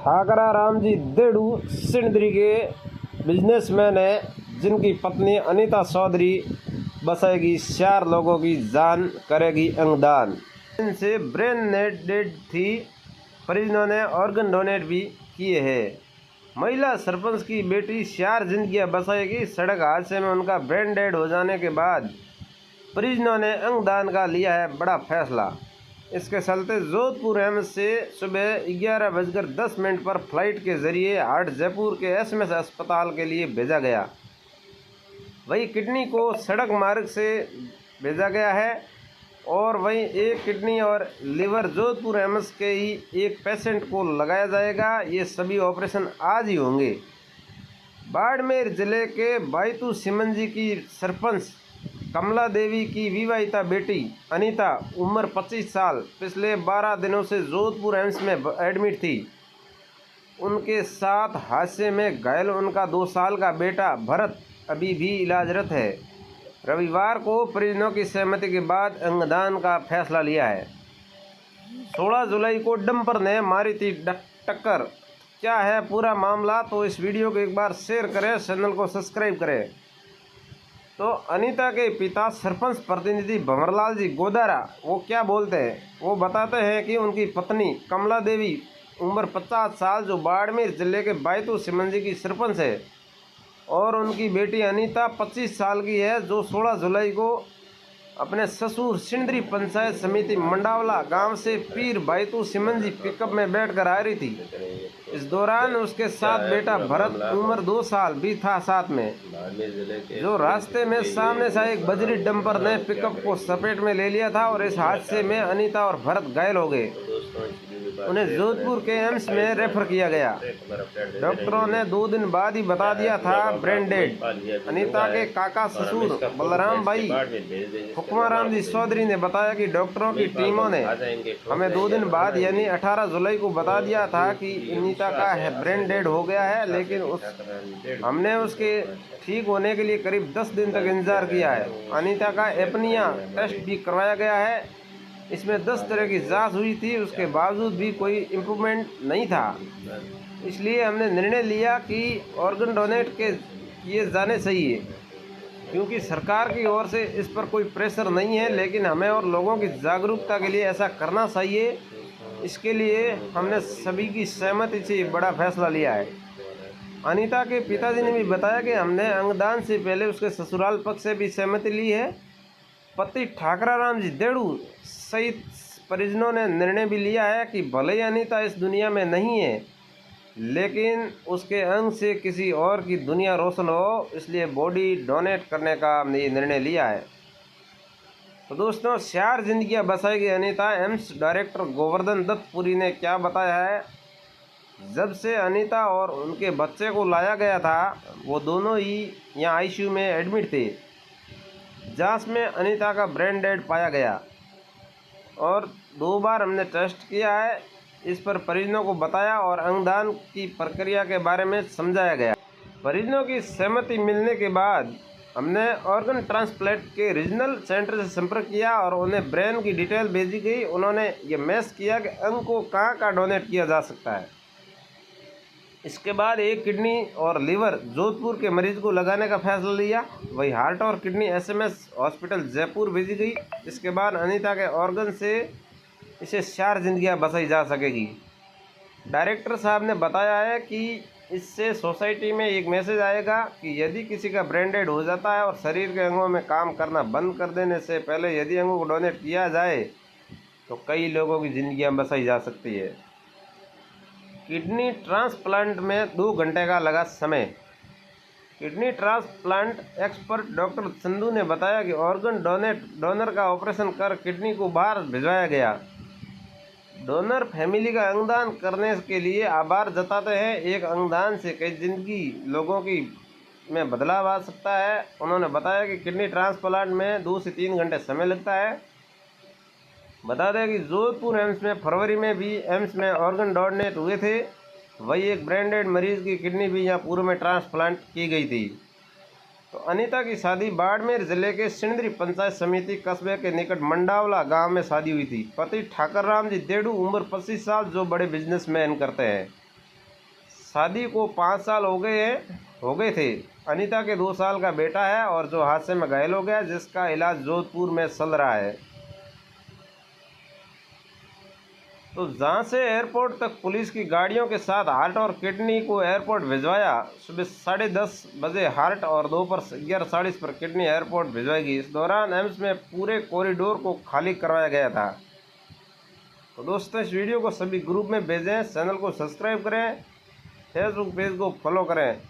ठाकरा राम जी देड़ू सिंदरी के बिजनेसमैन है, जिनकी पत्नी अनीता चौधरी बचाएगी 4 लोगों की जान, करेगी अंगदान। इनसे ब्रेन डेड थी, परिजनों ने ऑर्गन डोनेट भी किए हैं। महिला सरपंच की बेटी 4 जिंदगियां बचाएगी। सड़क हादसे में उनका ब्रेन डेड हो जाने के बाद परिजनों ने अंगदान का लिया है बड़ा फैसला। इसके चलते जोधपुर एम्स से सुबह 11:10 पर फ्लाइट के जरिए हार्ट जयपुर के एसएमएस अस्पताल के लिए भेजा गया। वहीं किडनी को सड़क मार्ग से भेजा गया है और वहीं एक किडनी और लीवर जोधपुर एम्स के ही एक पेशेंट को लगाया जाएगा। ये सभी ऑपरेशन आज ही होंगे। बाड़मेर जिले के बायतू सिमंजी की सरपंच कमला देवी की विवाहिता बेटी अनीता, उम्र 25 साल, पिछले 12 दिनों से जोधपुर एम्स में एडमिट थी। उनके साथ हादसे में घायल उनका 2 साल का बेटा भरत अभी भी इलाजरत है। रविवार को परिजनों की सहमति के बाद अंगदान का फैसला लिया है। 16 जुलाई को डंपर ने मारी थी टक्कर। क्या है पूरा मामला, तो इस वीडियो को एक बार शेयर करें, चैनल को सब्सक्राइब करें। तो अनीता के पिता सरपंच प्रतिनिधि भंवरलाल जी गोदारा वो क्या बोलते हैं, वो बताते हैं कि उनकी पत्नी कमला देवी, उम्र 50 साल, जो बाड़मेर जिले के बायतू सिमंजी की सरपंच है, और उनकी बेटी अनीता 25 साल की है, जो 16 जुलाई को अपने ससुर सिंदरी पंचायत समिति मंडावला गांव से पीर बायतू सिमंजी पिकअप में बैठकर आ रही थी। इस दौरान उसके साथ बेटा भरत, उम्र 2 साल, भी था साथ में, जो रास्ते में सामने से एक बजरी डंपर ने पिकअप को चपेट में ले लिया था और इस हादसे में अनीता और भरत घायल हो गए। उन्हें जोधपुर के एम्स में रेफर किया गया। डॉक्टरों ने 2 दिन बाद ही बता दिया था ब्रेन डेड। अनीता के काका ससुर बलराम भाई हुक्माराम जी चौधरी ने बताया कि डॉक्टरों की टीमों ने हमें 2 दिन बाद यानी 18 जुलाई को बता दिया था कि अनीता का ब्रेन डेड हो गया है, लेकिन हमने उसके ठीक होने के लिए करीब 10 दिन तक इंतजार किया है। अनीता का एपनिया टेस्ट भी करवाया गया है। इसमें 10 तरह की जांच हुई थी, उसके बावजूद भी कोई इम्प्रूवमेंट नहीं था। इसलिए हमने निर्णय लिया कि ऑर्गन डोनेट किए जाने चाहिए, क्योंकि सरकार की ओर से इस पर कोई प्रेशर नहीं है, लेकिन हमें और लोगों की जागरूकता के लिए ऐसा करना चाहिए। इसके लिए हमने सभी की सहमति से बड़ा फैसला लिया है। अनीता के पिताजी ने भी बताया कि हमने अंगदान से पहले उसके ससुराल पक्ष से भी सहमति ली है। पति ठाकरा राम जी देड़ू सहित परिजनों ने निर्णय भी लिया है कि भले ही अनीता इस दुनिया में नहीं है, लेकिन उसके अंग से किसी और की दुनिया रोशन हो, इसलिए बॉडी डोनेट करने का हमने ये निर्णय लिया है। तो दोस्तों, 4 जिंदगियां बचाएगी अनीता। एम्स डायरेक्टर गोवर्धन दत्तपुरी ने क्या बताया है, जब से अनीता और उनके बच्चे को लाया गया था, वो दोनों ही यहाँ आईसीयू में एडमिट थे। जांच में अनीता का ब्रेन डेड पाया गया और 2 बार हमने टेस्ट किया है। इस पर परिजनों को बताया और अंगदान की प्रक्रिया के बारे में समझाया गया। परिजनों की सहमति मिलने के बाद हमने ऑर्गन ट्रांसप्लांट के रीजनल सेंटर से संपर्क किया और उन्हें ब्रेन की डिटेल भेजी गई। उन्होंने ये मैच किया कि अंग को कहाँ डोनेट किया जा सकता है। इसके बाद एक किडनी और लीवर जोधपुर के मरीज को लगाने का फैसला लिया। वही हार्ट और किडनी एसएमएस हॉस्पिटल जयपुर भेजी गई। इसके बाद अनीता के ऑर्गन से इसे 4 जिंदगियां बचाई जा सकेगी। डायरेक्टर साहब ने बताया है कि इससे सोसाइटी में एक मैसेज आएगा कि यदि किसी का ब्रेन डेड हो जाता है और शरीर के अंगों में काम करना बंद कर देने से पहले यदि अंगों को डोनेट किया जाए तो कई लोगों की ज़िंदगियां बचाई जा सकती है। किडनी ट्रांसप्लांट में 2 घंटे का लगा समय। Kidney transplant expert doctor Chandu ने बताया कि ऑर्गन डोनर का ऑपरेशन कर किडनी को बाहर भिजवाया गया। डोनर फैमिली का अंगदान करने के लिए आभार जताते हैं। एक अंगदान से कई जिंदगी लोगों की में बदलाव आ सकता है। उन्होंने बताया कि किडनी ट्रांसप्लांट में 2 से 3 घंटे समय लगता है। बता दें कि जोधपुर एम्स में फरवरी में भी एम्स में ऑर्गन डोनेट हुए थे। वही एक ब्रेन डेड मरीज की किडनी भी यहाँ पूर्व में ट्रांसप्लांट की गई थी। तो अनीता की शादी बाड़मेर जिले के सिंदरी पंचायत समिति कस्बे के निकट मंडावला गांव में शादी हुई थी। पति ठाकर राम जी देड़ू, उम्र 25 साल, जो बड़े बिजनेसमैन करते हैं। शादी को 5 साल हो गए थे। अनीता के 2 साल का बेटा है और जो हादसे में घायल हो गया, जिसका इलाज जोधपुर में चल रहा है। तो जहां से एयरपोर्ट तक पुलिस की गाड़ियों के साथ हार्ट और किडनी को एयरपोर्ट भिजवाया। सुबह 10:30 बजे हार्ट और दोपहर 11:40 पर किडनी एयरपोर्ट भिजवाएगी। इस दौरान एम्स में पूरे कॉरिडोर को खाली करवाया गया था। तो दोस्तों, इस वीडियो को सभी ग्रुप में भेजें, चैनल को सब्सक्राइब करें, फेसबुक पेज को फॉलो करें।